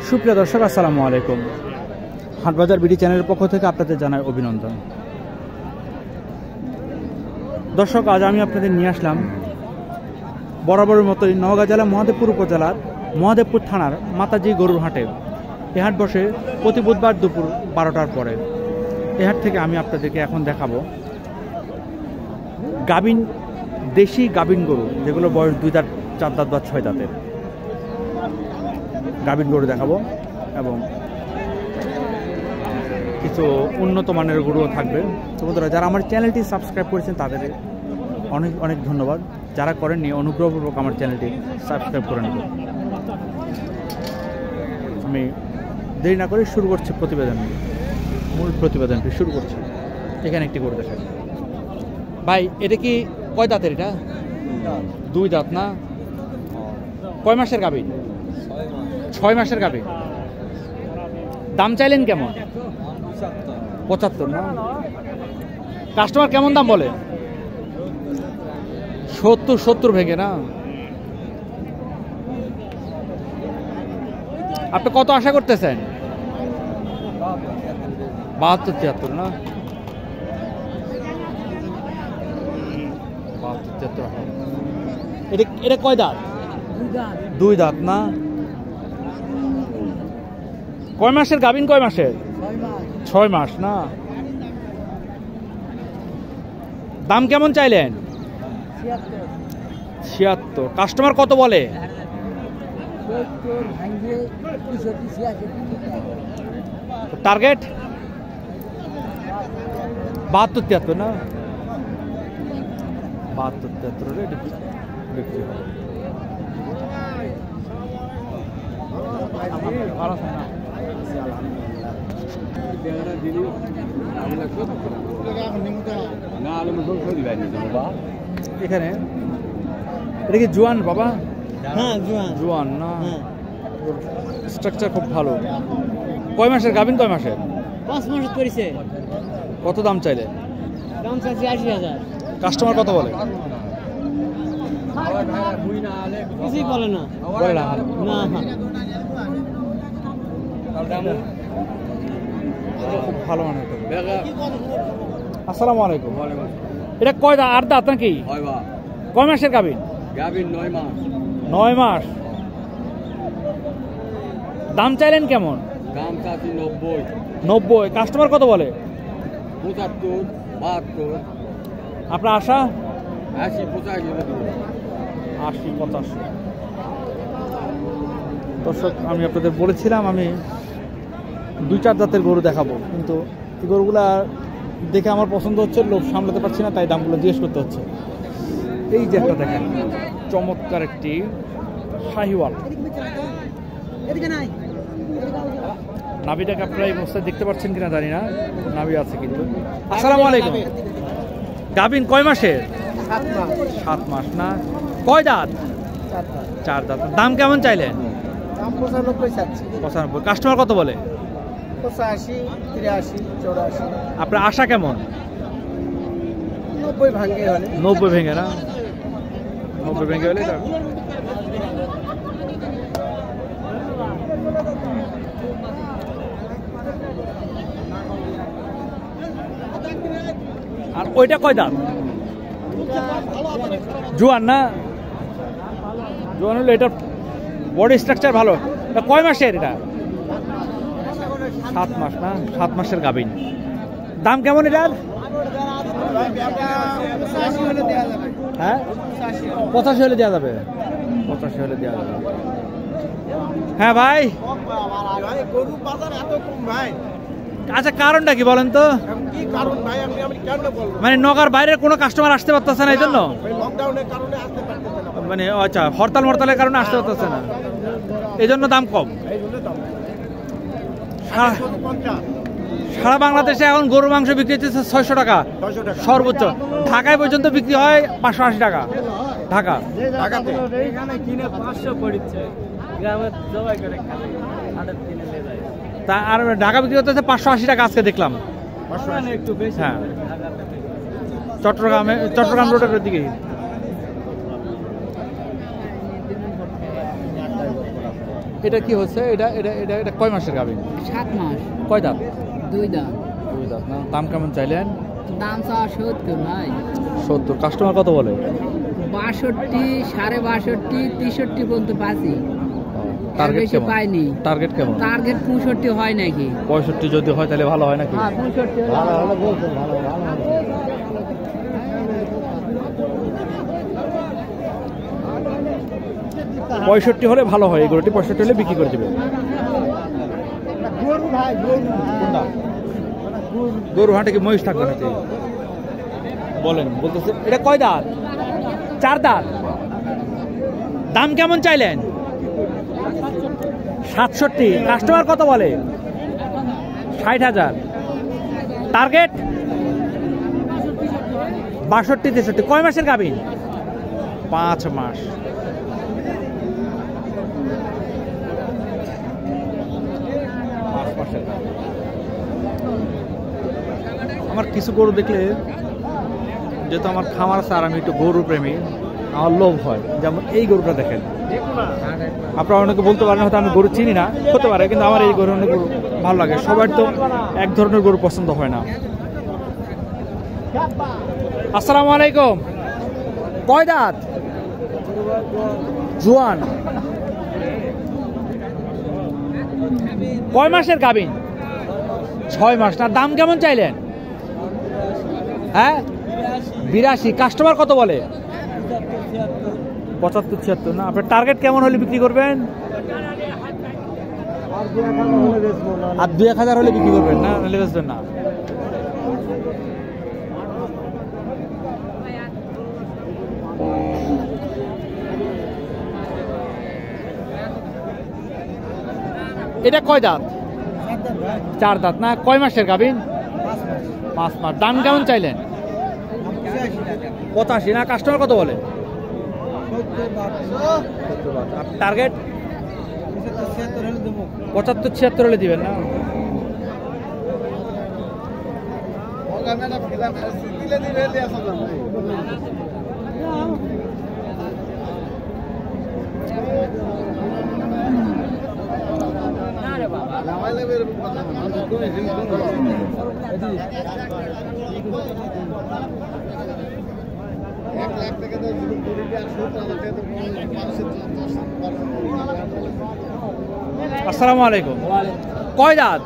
সুপ্রিয় দর্শক, আসসালামু আলাইকুম। হাটবাজার বিডি চ্যানেলের পক্ষ থেকে আপনাদের জানাই অভিনন্দন। দর্শক, আজ আমি আপনাদের নিয়ে আসলাম বরাবরের মতোই নওগাঁ জেলা মহাদেবপুর উপজেলার মহাদেবপুর থানার মাতাজি গরুর হাটে। এ হাট বসে প্রতি বুধবার দুপুর 12টার পরে। এ হাট থেকে আমি আপনাদেরকে এখন দেখাবো গাভিন, দেশি গাভিন গরু, যেগুলো বয়স 2 দাঁত, 4 দাঁত বা 6 দাঁতের গাভিন গরু দেখাবো, এবং কিছু উন্নত মানের গরুও থাকবে। তো বন্ধুরা, যারা আমার চ্যানেলটি সাবস্ক্রাইব করেছেন তাদের অনেক অনেক ধন্যবাদ। যারা করেননি, অনুগ্রহপূর্বক আমার চ্যানেলটি সাবস্ক্রাইব করে নেবেন। আমি দেরি না করে শুরু করছি মূল প্রতিবেদনটি শুরু করছি। এখানে একটি গরু দেখাই। ভাই, এটা কি কয় দাঁতের? এটা 2 দাঁত না? কয় মাসের গাভী? 6 মাসের গাভী। দাম চাইলেন কেমন? 75 না? কাস্টমার কেমন দাম বলে? 70 ভেঙে না? আপনি কত আশা করতেছেন? 72-73 না? 72-73। এটা কয় দাঁত? 2 দাঁত না? কয় মাসের গাভিন? কয় মাসের? 6 মাস না? দাম কেমন চাইলেন? 76। কাস্টমার কত বলে? টার্গেট 72-73 না? 72-73 বিক্রি হবে। এখানে এটা কি জোয়ান বাবা? হ্যাঁ, জোয়ান না? স্ট্রাকচার খুব ভালো। কয় মাসের গাভিন? কয় মাসের? 5 মাস করেছে। কত দাম চাইলে? দাম চাইছে 80,000। কাস্টমার কত বলে? কিছুই বলে না। বলে না? খুব ভালো মানে। আসসালামু আলাইকুম। এটা কয় দাঁত? 8 দাঁত নাকি? কয় মাসের গাভিন? 9 মাস। দাম চাইলেন কেমন? দাম চাচ্ছি 90। কাস্টমার কত বলে? 75, 72, আপনার আশা? 80, 85। 80-85। দর্শক, আমি আপনাদের বলেছিলাম আমি 2-4 দাঁতের গরু দেখাবো, কিন্তু এই গরুগুলা দেখে আমার পছন্দ হচ্ছে, লোভ সামলাতে পারছি না, তাই দামগুলো জিজ্ঞেস করতে হচ্ছে। এই যে একটা দেখেন, চমৎকার একটি শাহিওয়াল। নাভিটাকে আপনারা এই অবস্থায় দেখতে পাচ্ছেন কিনা জানি না, নাভি আছে কিন্তু। আসসালামু আলাইকুম। গাভিন কয় মাসের? 7 মাস না? কয় দাঁত? 4 দাঁত। দাম কেমন চাইলেন? 95। কাস্টমার কত বলে? 85, 83, 84। আপনার আশা কেমন? 90 ভাঙে হলে। 90 ভেঙে না? 90 ভেঙে হলে আর ওইটা কয় দাঁত? জোয়ান না? জোয়ান হলে এটা বডি স্ট্রাকচার ভালো। এটা কয় মাসের? এটা 7 মাস না? 7 মাসের গাভিন। দাম কেমন এটার? হ্যাঁ, 85 হলে দেওয়া যাবে। 85 হলে দেওয়া যাবে। হ্যাঁ ভাই, আচ্ছা কারণটা কি বলেন তো? মানে নগর বাইরের কোনো কাস্টমার আসতে পারতেছে না, এই জন্য? মানে আচ্ছা, হরতালের কারণে আসতে পারতেছে না, এই জন্য দাম কম। সারা বাংলাদেশে এখন গরুর মাংস বিক্রি হচ্ছে 600 টাকা সর্বোচ্চ। ঢাকায় পর্যন্ত বিক্রি হয় 580 টাকা। ঢাকা তা, আর ঢাকা বিক্রি হচ্ছে 580 টাকা আজকে দেখলাম। হ্যাঁ, চট্টগ্রাম রোডের দিকে। এটা কি হচ্ছে? এটা এটা এটা এটা কয় মাসের গাভী? 7 মাস। কয় দাঁত? 2 দাঁত। 2 দাঁত না। দাম কেমন চাইলেন? দাম চাওয়া 70 ভাই। 70। কাস্টমার কত বলে? 62, 62.5, 63 পর্যন্ত পাচ্ছি। টার্গেট বেশি কেমন? পাইনি। টার্গেট কেমন? টার্গেট 65 হয় নাকি? 65 যদি হয় তাহলে ভালো হয় নাকি? হ্যাঁ 65 ভালো হলে বলছেন ভালো ভালো। 65 হলে ভালো হয়। এই গরুটি 65 হলে বিক্রি করে দেবে। গরু ভাই গরু। কোনটা? গরু হাটে কি মহিষ থাকবে নাকি? বলেন, বলতেছে এটা কয় দাঁত? 4 দাঁত। দাম কেমন চাইলেন? 67। কাস্টমার কত বলে? 60,000। টার্গেট 62, 63। কয় মাসের গাভী? 5 মাস। আমার কিছু গরু দেখলে, যেহেতু আমার খামার আছে আর আমি একটু গরু প্রেমী, আমার লোভ হয়। যেমন এই গরুটা দেখেন। আপনারা অনেকে বলতে পারেন হয়তো আমি গরু চিনি না, হতে পারে, কিন্তু আমার এই গরু অনেক গরু ভালো লাগে। সবার তো এক ধরনের গরু পছন্দ হয় না। আসসালামু আলাইকুম। কয় দাঁত? জোয়ান। কয় মাসের গাভীন? 6 মাস না। দাম কেমন চাইলেন? হ্যাঁ 82। কাস্টমার কত বলে? 75, 76 না। আপনার টার্গেট কেমন হলে বিক্রি করবেন? আর 2-1000 হলে বিক্রি করবেন না, নাহলে বেচবেন না। এটা কয় দাঁত? 4 দাঁত না। কয় মাসের গাভীন? 5 মাস। দাম কেমন চাইলেন? 85 না। কাস্টমার কত বলে? টার্গেট 75, 76 হলে দিবেন না? আসসালামু আলাইকুম। কয় দাঁত?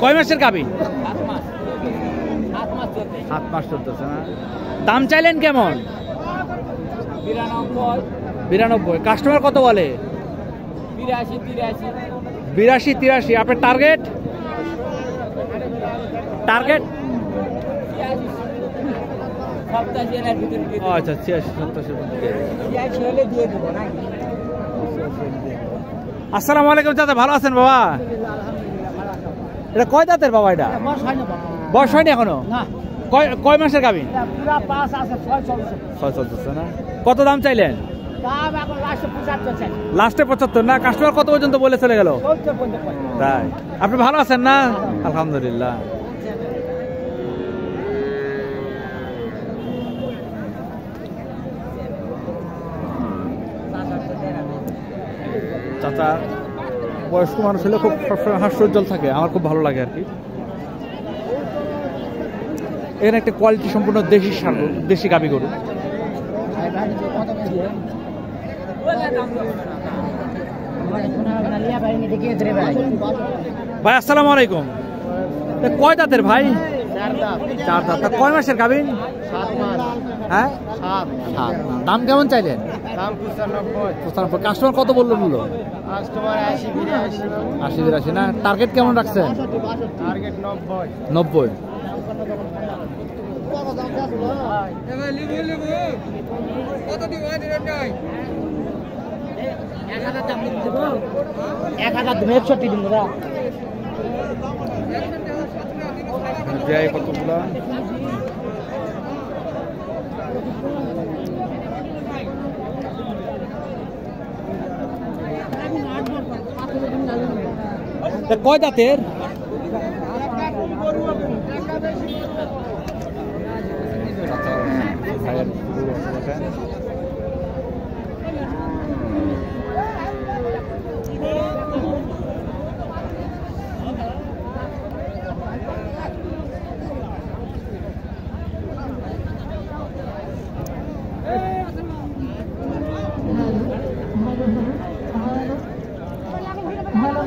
কয় মাসের গাভী? 7 মাস চলতেছে না। দাম চাইলেন কেমন? 92। কাস্টমার কত বলে? 82, 83। আপনার টার্গেট? টার্গেট আচ্ছা 86, 87। আসসালামু আলাইকুম চাচা, ভালো আছেন বাবা? এটা কয় দাঁতের বাবা? এটা বয়স হয়নি এখনো? কয় মাসের গাভী? 6 চলতেছে না। কত দাম চাইলেন? লাস্টে 75 না। কাস্টমার কত পর্যন্ত বলে চলে গেল? তাই। আপনি ভালো আছেন না? আলহামদুলিল্লাহ। চাচা বয়স্ক মানুষ হলে খুব সবসময় হাস্যোজ্জ্বল থাকে, আমার খুব ভালো লাগে আর কি। এখানে একটা কোয়ালিটি সম্পূর্ণ দেশি গাভী গরু। ভাই আসসালামু আলাইকুম। কয় দাঁতের ভাই? 4 দাঁত। কয় মাসের গাভীন? 7 মাস। হ্যাঁ 7। দাম কেমন চাইলেন? দাম 95। কাস্টমার কত বললো? কাস্টমার 80, 82 না। টার্গেট কেমন রাখছেন? টার্গেট 90। 90। কতগুলা কয় দাঁতের?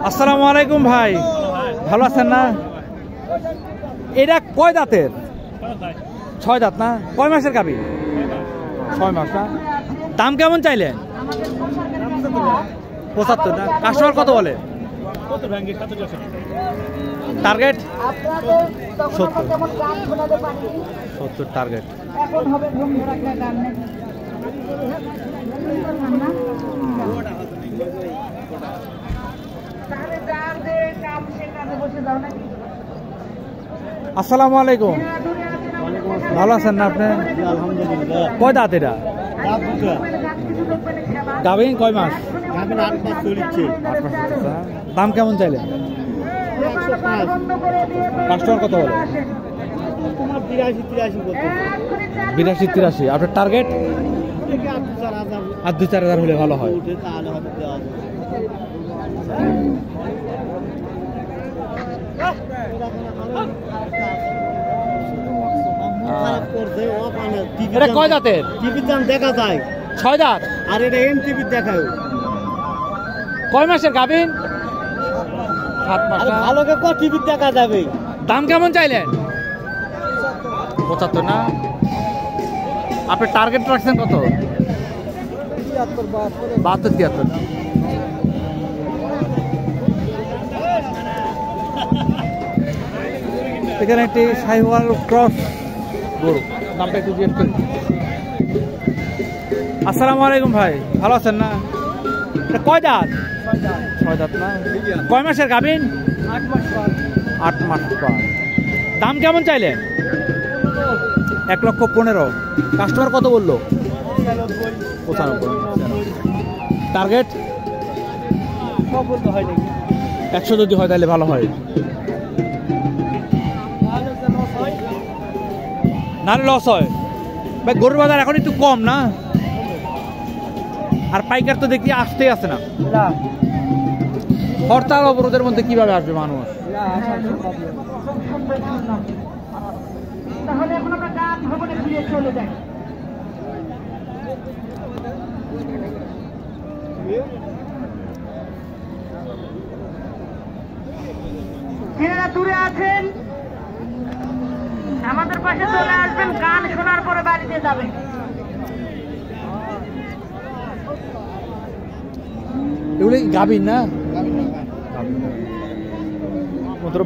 আসসালামু আলাইকুম ভাই, ভালো আছেন না? এটা কয় দাঁতের? 6 দাঁত না? কয় মাসের গাভী? 6 মাস না? দাম কেমন চাইলেন? 75 না? কাস্টমার কত বলে? Target 70 target. আসসালামু আলাইকুম, ভালো আছেন না আপনি? আলহামদুলিল্লাহ। কয় দাঁত এটা? গাভিন কয় মাস? 8 মাস চলছে। 8 মাস চলছে। দাম কেমন চাইলেন? 105। কাস্টমার কত বলে? তোমার 82-83 বলতে। 82-83। আপনার টার্গেট? 4,000 আর 2-4 হলে ভালো হয়। উঠে তাহলে হয়তো দেওয়া যাবে। এটা কয় দাঁতের? টিভির দাম দেখা যায় 6 দাঁত। আর এটা এমটিভির দেখায়। কয় মাসের গাভিন? 7 মাস আরে না? ভালোকে কো টিভির দেখা যাবে। দাম কেমন চাইলেন? 75 না? আপনি টার্গেট রাখছেন কত? 72-73 না? এখানে একটি শাহিওয়াল ক্রস গরু, দামটা একটু জিজ্ঞেস করি। আসসালামু আলাইকুম ভাই, ভালো আছেন না? এটা কয় দাঁত? 6 দাঁত না? কয় মাসের গাভিন? 8 মাস পর। দাম কেমন চাইলেন? 1,15,000। কাস্টমার কত বললো? 95। টার্গেট 100 যদি হয় তাহলে ভালো হয়। না লস হয় ভাই, গরুর বাজার এখন একটু কম না? আর পাইকার তো দেখি আসতেই আসে না। হরতাল অবরোধের মধ্যে কিভাবে আসবে মানুষ? তাহলে এখন আমরা গান ভবনে ফিরে চলে যাই। যারা দূরে আছেন আমাদের পাশে চলে আসবেন, গান শোনার পরে বাড়িতে যাবেন। এগুলো গাভীর না?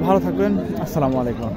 ভালো থাকবেন। আসসালামু আলাইকুম।